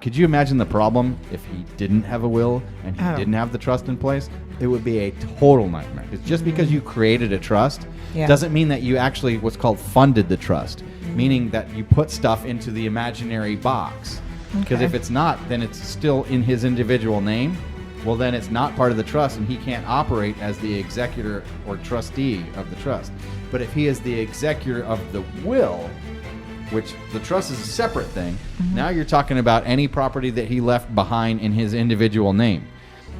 Could you imagine the problem if he didn't have a will and he didn't have the trust in place? It would be a total nightmare. It's just because you created a trust doesn't mean that you actually what's called funded the trust, meaning that you put stuff into the imaginary box. Because if it's not, then it's still in his individual name. Well, then it's not part of the trust, and he can't operate as the executor or trustee of the trust. But if he is the executor of the will, which the trust is a separate thing. Now you're talking about any property that he left behind in his individual name.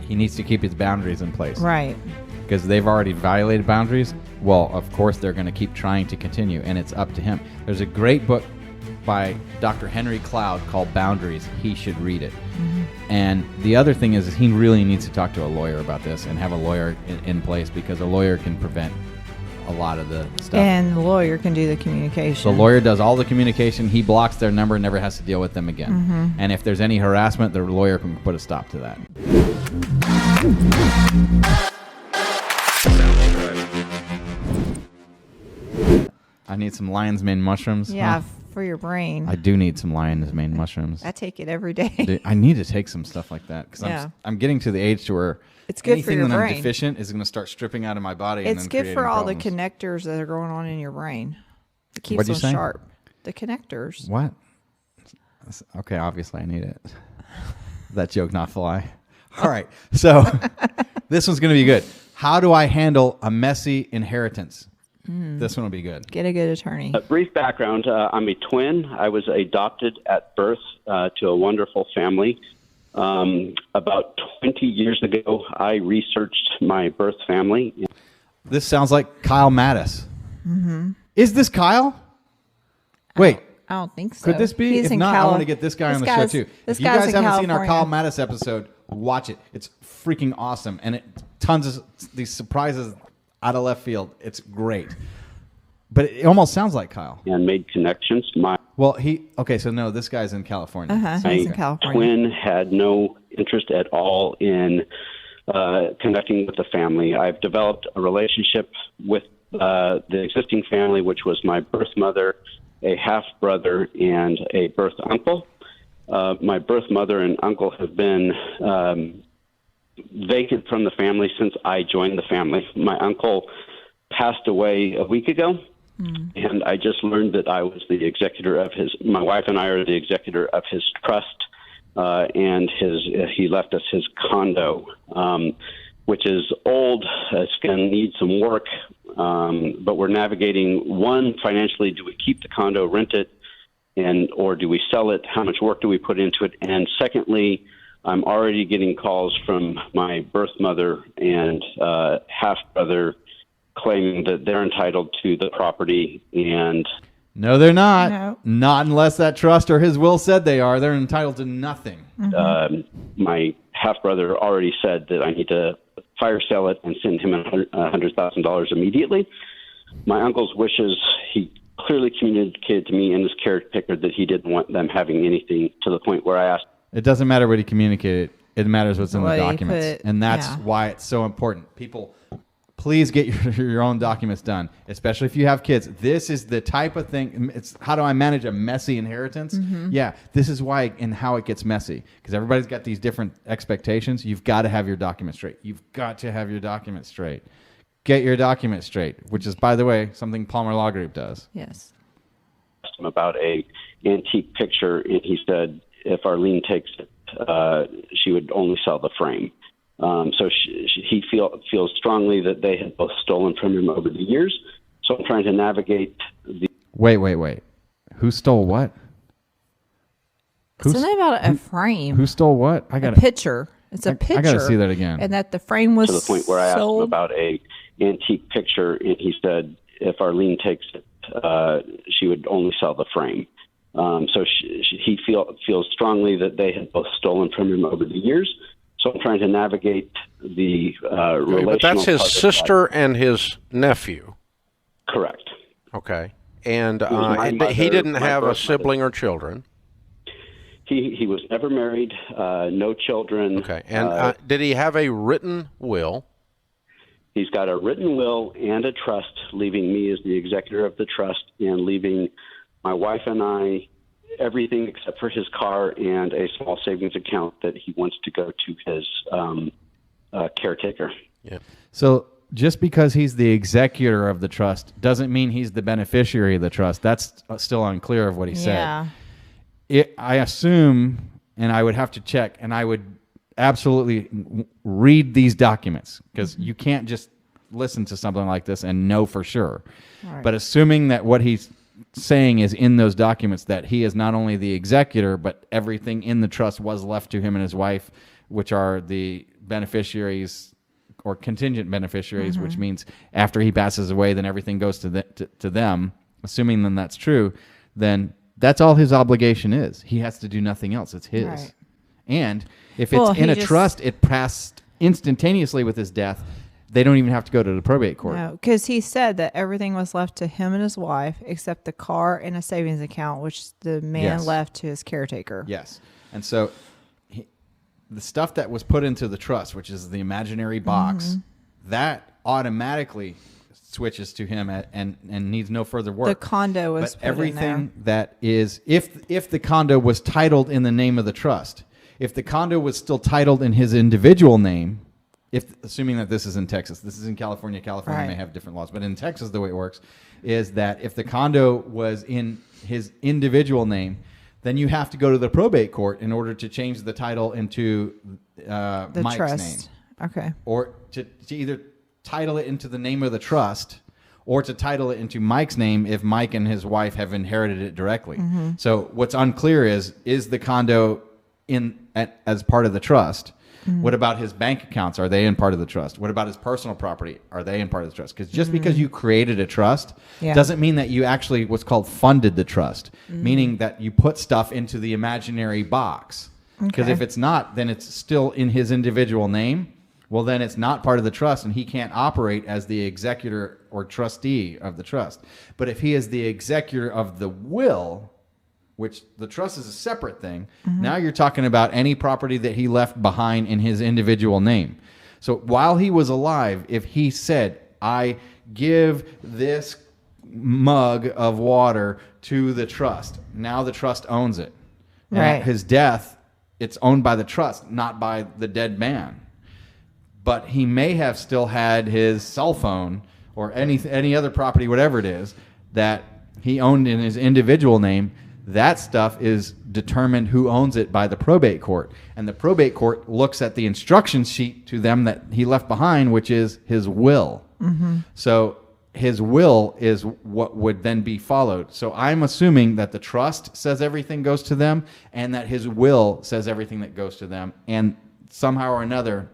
He needs to keep his boundaries in place. Right. Because they've already violated boundaries. Well, of course, they're going to keep trying to continue, and it's up to him. There's a great book by Dr. Henry Cloud called Boundaries. He should read it. And the other thing is he really needs to talk to a lawyer about this and have a lawyer in place, because a lawyer can prevent a lot of the stuff. And the lawyer can do the communication. The lawyer does all the communication. He blocks their number and never has to deal with them again. And if there's any harassment, the lawyer can put a stop to that. I need some lion's mane mushrooms. Yeah, for your brain. I do need some lion's mane mushrooms. I take it every day. I need to take some stuff like that because I'm getting to the age to where it's good for your anything that brain. I'm deficient is going to start stripping out of my body. It's and then good for all problems. the connectors that are going on in your brain. It keeps What'd you them say? sharp. The connectors. What? Okay, obviously I need it. That joke not fly. All right, so this one's going to be good. How do I handle a messy inheritance? This one will be good. Get a good attorney. A brief background. I'm a twin. I was adopted at birth to a wonderful family. About 20 years ago, I researched my birth family. This sounds like Kyle Mattis. Is this Kyle? Wait. I don't think so. Could this be? He's if in not, I want to get this guy on the show too. If you guys haven't seen our Kyle Mattis episode, watch it. It's freaking awesome. And it tons of these surprises out of left field. It's great. But it almost sounds like Kyle. And made connections. So no, this guy's in California. He's in California. Twin had no interest at all in connecting with the family. I've developed a relationship with the existing family, which was my birth mother, a half-brother, and a birth uncle. My birth mother and uncle have been vacant from the family since I joined the family. My uncle passed away a week ago, and I just learned that I was the executor of my wife and I are the executor of his trust, and he left us his condo, which is old. It's going to need some work, but we're navigating, one, financially, do we keep the condo, rent it, or do we sell it? How much work do we put into it? And secondly, I'm already getting calls from my birth mother and half-brother claiming that they're entitled to the property. And no, they're not. No. Not unless that trust or his will said they are. They're entitled to nothing. My half-brother already said that I need to fire sale it and send him $100,000 immediately. My uncle's wishes, he clearly communicated to me and his caretaker that he didn't want them having anything, to the point where I asked. It doesn't matter what he communicated. It matters what's in the What he documents. put, And that's why it's so important. People, please get your own documents done, especially if you have kids. This is the type of thing. It's how do I manage a messy inheritance? Yeah, this is why and how it gets messy, because everybody's got these different expectations. You've got to have your documents straight. You've got to have your documents straight. Get your documents straight, which is, by the way, something Palmer Law Group does. Yes. Asked him about a antique picture, and he said if Arlene takes it, she would only sell the frame. So he feels strongly that they had both stolen from him over the years. So I'm trying to navigate the... Wait. Who stole what? Something about a frame. Who stole what? I got a picture. It's a picture. I got to see that again. And that the frame was to the point where I asked him sold. about a antique picture, and he said if Arlene takes it, she would only sell the frame. So he feels strongly that they had both stolen from him over the years. So I'm trying to navigate the relational... But that's his sister and his nephew. Correct. Okay. And mother, he didn't my have a birth sibling or children. He was never married, no children. Okay. And did he have a written will? He's got a written will and a trust, leaving me as the executor of the trust and leaving my wife and I everything except for his car and a small savings account that he wants to go to his caretaker. Yeah. So just because he's the executor of the trust doesn't mean he's the beneficiary of the trust. That's still unclear of what he Yeah. said. I assume, and I would have to check, and I would absolutely read these documents, because you can't just listen to something like this and know for sure. Right. But assuming that what he's saying is in those documents, that he is not only the executor, but everything in the trust was left to him and his wife, which are the beneficiaries or contingent beneficiaries, which means after he passes away, then everything goes to them. Assuming then that's true, then that's all his obligation is. He has to do nothing else. It's his. Right. And if it's in a trust, it passed instantaneously with his death. They don't even have to go to the probate court. No, because he said that everything was left to him and his wife except the car and a savings account, which the man left to his caretaker. Yes. And so the stuff that was put into the trust, which is the imaginary box, that automatically switches to him and needs no further work. The condo was but put in everything that is, if the condo was titled in the name of the trust, if the condo was still titled in his individual name, assuming that this is in Texas, this is in California. California may have different laws, but in Texas, the way it works is that if the condo was in his individual name, then you have to go to the probate court in order to change the title into the Mike's trust. name. Okay. Or to either title it into the name of the trust, or to title it into Mike's name if Mike and his wife have inherited it directly. So what's unclear is the condo as part of the trust? What about his bank accounts? Are they in part of the trust? What about his personal property? Are they in part of the trust? Because just because you created a trust doesn't mean that you actually what's called funded the trust, meaning that you put stuff into the imaginary box. Because if it's not, then it's still in his individual name. Well, then it's not part of the trust, and he can't operate as the executor or trustee of the trust. But if he is the executor of the will, which the trust is a separate thing. Now you're talking about any property that he left behind in his individual name. So while he was alive, if he said, I give this mug of water to the trust, now the trust owns it. And at his death, it's owned by the trust, not by the dead man. But he may have still had his cell phone or any other property, whatever it is, that he owned in his individual name. That stuff is determined who owns it by the probate court. And the probate court looks at the instruction sheet to them that he left behind, which is his will. So his will is what would then be followed. So I'm assuming that the trust says everything goes to them, and that his will says everything that goes to them. And somehow or another,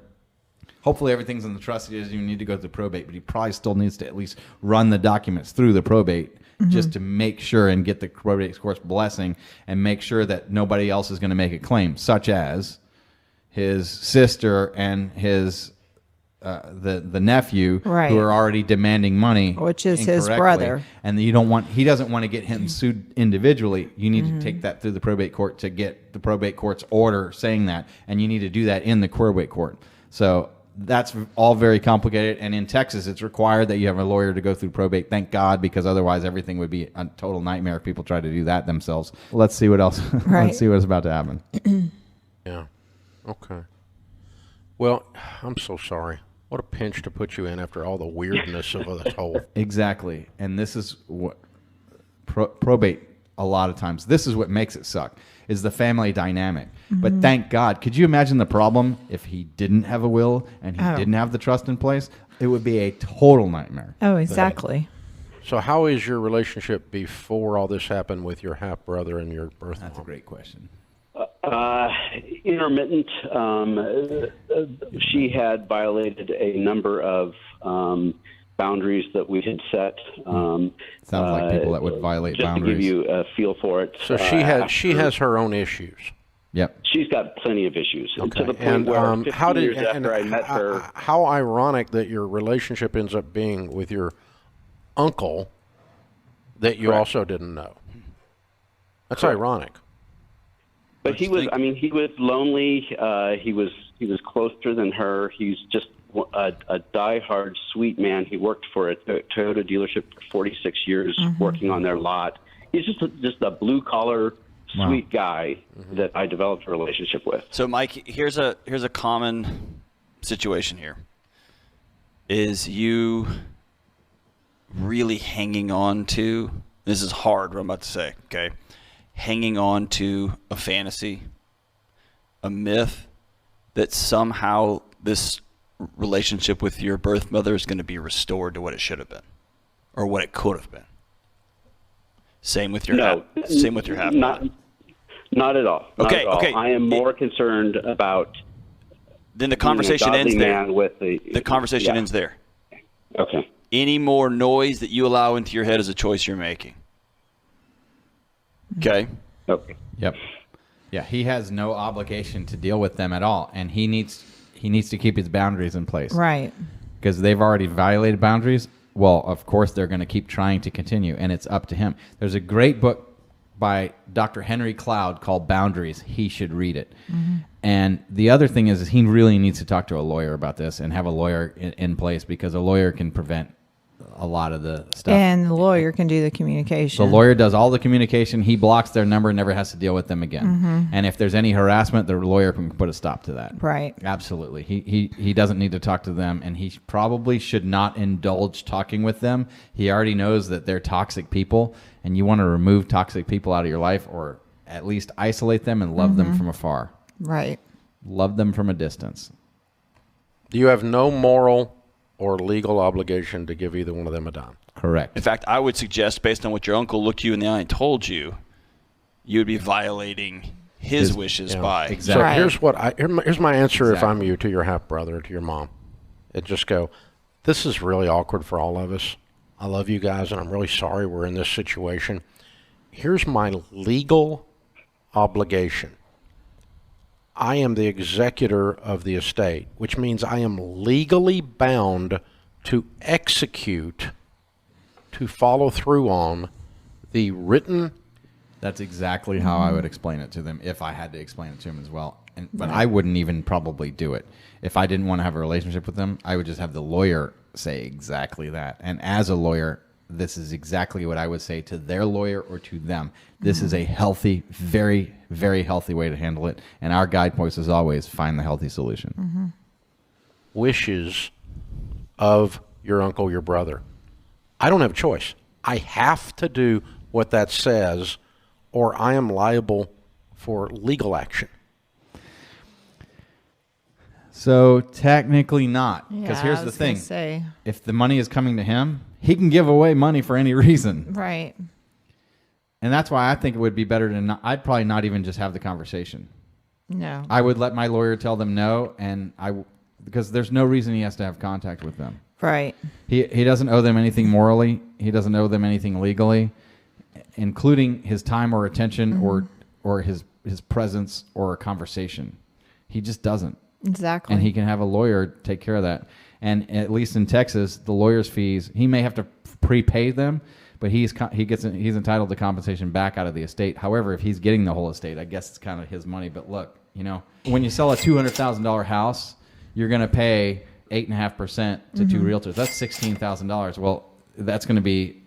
hopefully everything's in the trust. He doesn't even need to go to the probate, but he probably still needs to at least run the documents through the probate just to make sure and get the probate court's blessing and make sure that nobody else is going to make a claim, such as his sister and his the nephew who are already demanding money, which is his brother. And he doesn't want to get him sued individually. You need to take that through the probate court to get the probate court's order saying that, and you need to do that in the probate court. So that's all very complicated, and in Texas, it's required that you have a lawyer to go through probate. Thank God, because otherwise everything would be a total nightmare if people try to do that themselves. Let's see what else. Let's see what's about to happen. Yeah. Okay. Well, I'm so sorry. What a pinch to put you in after all the weirdness of the whole. Exactly, and this is what probate. A lot of times, this is what makes it suck. Is the family dynamic. But thank God. Could you imagine the problem if he didn't have a will and he didn't have the trust in place? It would be a total nightmare. Oh, exactly. So how is your relationship before all this happened with your half-brother and your birth mom? That's a great question. Intermittent. She had violated a number of boundaries that we had set. Sounds like people that would violate just boundaries. To give you a feel for it. So she has her own issues. Yep. She's got plenty of issues. Okay. To the point where 15 years and after I met her. How ironic that your relationship ends up being with your uncle that you also didn't know. That's ironic. But he was lonely. He was closer than her. He's just a diehard, sweet man. He worked for a Toyota dealership for 46 years, working on their lot. He's just a blue collar sweet guy that I developed a relationship with. So, Mike, here's a common situation here. Is you really hanging on to, this is hard what I'm about to say, okay? Hanging on to a fantasy, a myth that somehow this relationship with your birth mother is going to be restored to what it should have been or what it could have been. Same with your half brother. Not at all. Not okay, at all. okay. I am more concerned about then the conversation ends there. The conversation ends there. Okay. Any more noise that you allow into your head is a choice you're making. Okay? Okay. Yep. Yeah, he has no obligation to deal with them at all, and he needs to keep his boundaries in place. Right. Because they've already violated boundaries. Well, of course, they're going to keep trying to continue, and it's up to him. There's a great book by Dr. Henry Cloud called Boundaries. He should read it. Mm-hmm. And the other thing is he really needs to talk to a lawyer about this and have a lawyer in place, because a lawyer can prevent a lot of the stuff. And the lawyer can do the communication. The lawyer does all the communication. He blocks their number and never has to deal with them again. Mm-hmm. And if there's any harassment, the lawyer can put a stop to that. Right. Absolutely. He doesn't need to talk to them, and he probably should not indulge talking with them. He already knows that they're toxic people, and you want to remove toxic people out of your life, or at least isolate them and love them from afar. Right. Love them from a distance. You have no moral or legal obligation to give either one of them a dime. Correct. In fact, I would suggest, based on what your uncle looked you in the eye and told you, you would be violating his wishes by. Exactly. So here's my answer if I'm you to your half brother, to your mom. And just go, this is really awkward for all of us. I love you guys, and I'm really sorry we're in this situation. Here's my legal obligation. I am the executor of the estate, which means I am legally bound to execute, to follow through on the written. That's exactly how I would explain it to them if I had to explain it to them as well. But I wouldn't even probably do it. If I didn't want to have a relationship with them, I would just have the lawyer say exactly that. And as a lawyer, this is exactly what I would say to their lawyer or to them. This is a healthy, very, very healthy way to handle it. And our guidepost is always find the healthy solution. Mm-hmm. Wishes of your uncle, your brother. I don't have a choice. I have to do what that says, or I am liable for legal action. So technically not, because here's the thing. If the money is coming to him, he can give away money for any reason. Right. And that's why I think it would be better to not, I'd probably not even just have the conversation. No. I would let my lawyer tell them no, because there's no reason he has to have contact with them. Right. He doesn't owe them anything morally. He doesn't owe them anything legally, including his time or attention or his presence or a conversation. He just doesn't. Exactly. And he can have a lawyer take care of that. And at least in Texas, the lawyer's fees, he may have to prepay them, but he's entitled to compensation back out of the estate. However, if he's getting the whole estate, I guess it's kind of his money. But look, when you sell a $200,000 house, you're going to pay 8.5% to two realtors. That's $16,000. Well, that's going to be,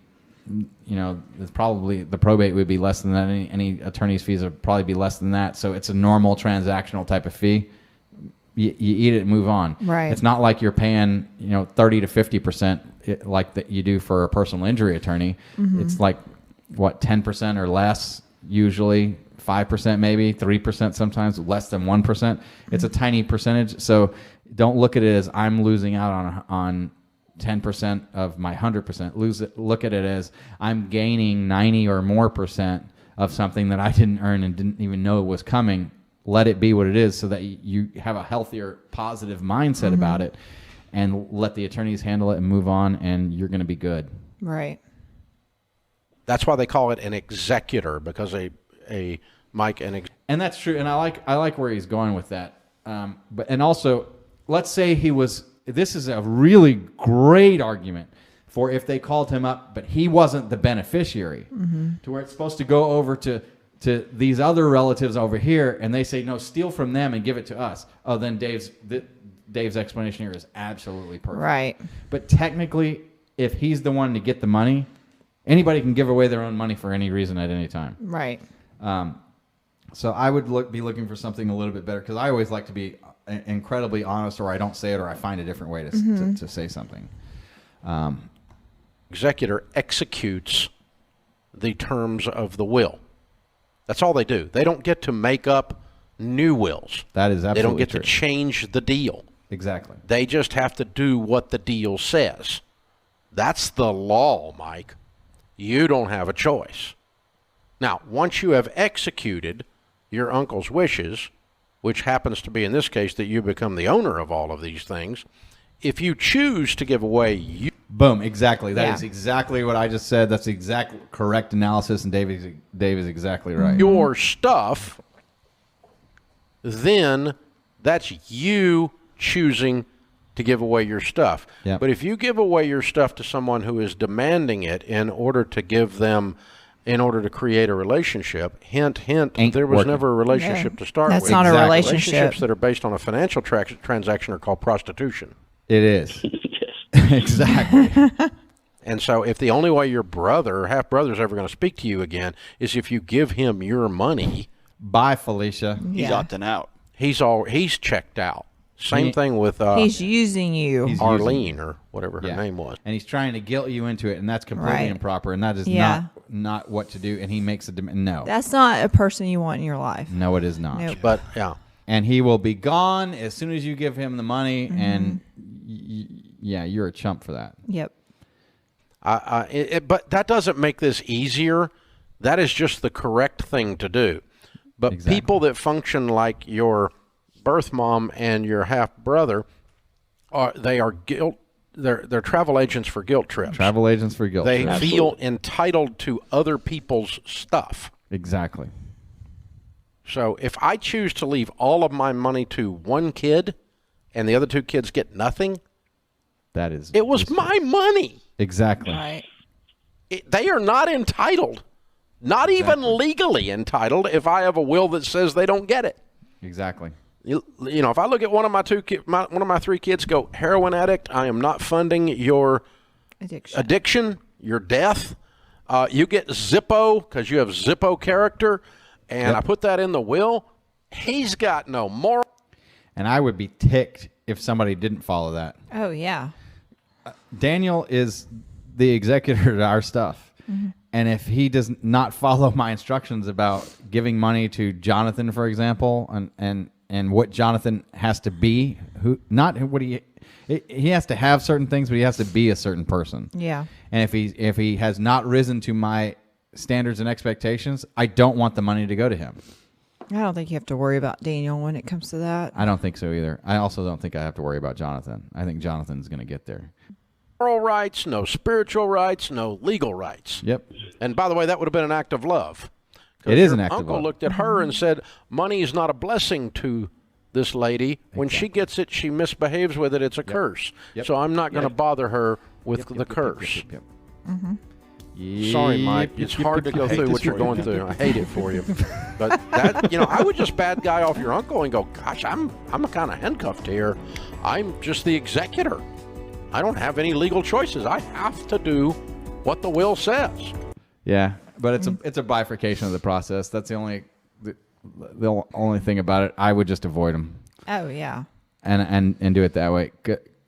it's probably the probate would be less than that. Any attorney's fees would probably be less than that. So it's a normal transactional type of fee. You eat it and move on. Right. It's not like you're paying 30 to 50% like that you do for a personal injury attorney. Mm-hmm. It's like 10% or less usually, 5% maybe, 3% sometimes, less than 1%. It's a tiny percentage. So don't look at it as I'm losing out on 10% of my 100%. Look at it as I'm gaining 90 or more percent of something that I didn't earn and didn't even know was coming. Let it be what it is so that you have a healthier, positive mindset about it, and let the attorneys handle it and move on, and you're going to be good. Right. That's why they call it an executor, because and that's true. And I like where he's going with that. And also, let's say this is a really great argument for if they called him up, but he wasn't the beneficiary, to where it's supposed to go over to these other relatives over here, and they say, no, steal from them and give it to us. Oh, then Dave's explanation here is absolutely perfect. Right. But technically, if he's the one to get the money, anybody can give away their own money for any reason at any time. Right. So I would be looking for something a little bit better because I always like to be incredibly honest, or I don't say it, or I find a different way to say something. Executor executes the terms of the will. That's all they do. They don't get to make up new wills. That is absolutely They don't get true. to change the deal. Exactly. They just have to do what the deal says. That's the law, Mike. You don't have a choice. Now, once you have executed your uncle's wishes, which happens to be in this case that you become the owner of all of these things, if you choose to give away Boom, exactly. That is exactly what I just said. That's the exact correct analysis, and Dave is exactly right. your stuff, then that's you choosing to give away your stuff. Yep. But if you give away your stuff to someone who is demanding it in order to create a relationship, hint, there was never a relationship to start with. That's not a relationship. Relationships that are based on a financial transaction are called prostitution. It is. Exactly. And so if the only way your brother or half-brother is ever going to speak to you again is if you give him your money. Bye, Felicia. He's opting out. He's checked out. Same thing with he's using you. Arlene or whatever her name was. And he's trying to guilt you into it, and that's completely Right. improper, and that is not what to do, and he makes a demand. No. That's not a person you want in your life. No, it is not. Nope. But, yeah. And he will be gone as soon as you give him the money, and you're a chump for that. Yep. But that doesn't make this easier. That is just the correct thing to do. But people that function like your birth mom and your half brother they're travel agents for guilt trips. Travel agents for guilt They trips. feel entitled to other people's stuff. Exactly. So if I choose to leave all of my money to one kid and the other two kids get nothing, it was my money. Exactly. Right. They are not entitled. Not even legally entitled if I have a will that says they don't get it. Exactly. You know, if I look at one of my three kids go, heroin addict, I am not funding your addiction, your death. You get Zippo because you have Zippo character, and I put that in the will. He's got no moral. And I would be ticked if somebody didn't follow that. Oh, yeah. Daniel is the executor to our stuff. Mm-hmm. And if he does not follow my instructions about giving money to Jonathan, for example, and what Jonathan has to be, he has to have certain things, but he has to be a certain person. Yeah. And if he has not risen to my standards and expectations, I don't want the money to go to him. I don't think you have to worry about Daniel when it comes to that. I don't think so either. I also don't think I have to worry about Jonathan. I think Jonathan's going to get there. Moral rights, no spiritual rights, no legal rights. Yep. And by the way, that would have been an act of love. It is an act of love. Uncle looked at her and said, money is not a blessing to this lady. When she gets it, she misbehaves with it. It's a curse. Yep. So I'm not going to bother her with the curse. Yep. Mm-hmm. Sorry, Mike. It's hard to go through what you're going through. I hate it for you. But that, I would just bad guy off your uncle and go, gosh, I'm kind of handcuffed here. I'm just the executor. I don't have any legal choices. I have to do what the will says. Yeah, but it's a bifurcation of the process. That's the only thing about it. I would just avoid them. Oh yeah. And do it that way.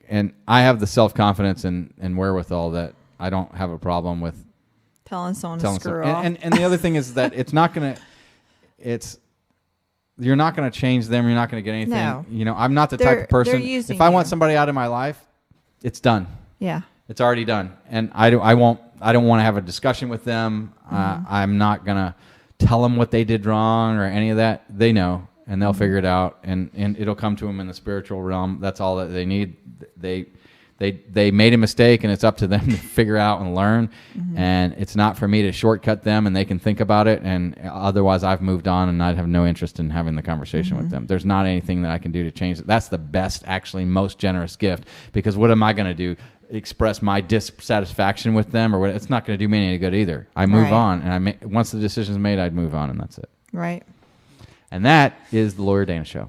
And I have the self-confidence and wherewithal that I don't have a problem with telling someone to screw off. And the other thing is that you're not gonna change them. You're not gonna get anything. No. I'm not the type of person. If I want somebody out of my life, it's done. Yeah. It's already done. And I don't want to have a discussion with them. I'm not going to tell them what they did wrong or any of that. They know, and they'll figure it out, and it'll come to them in the spiritual realm. That's all that they need. They made a mistake, and it's up to them to figure out and learn. And it's not for me to shortcut them, and they can think about it. And otherwise, I've moved on, and I'd have no interest in having the conversation with them. There's not anything that I can do to change it. That's the best, actually, most generous gift. Because what am I going to do? Express my dissatisfaction with them, or what? It's not going to do me any good either. I move on, and once the decision's made, I'd move on, and that's it. Right. And that is the Lawyer Dana Show.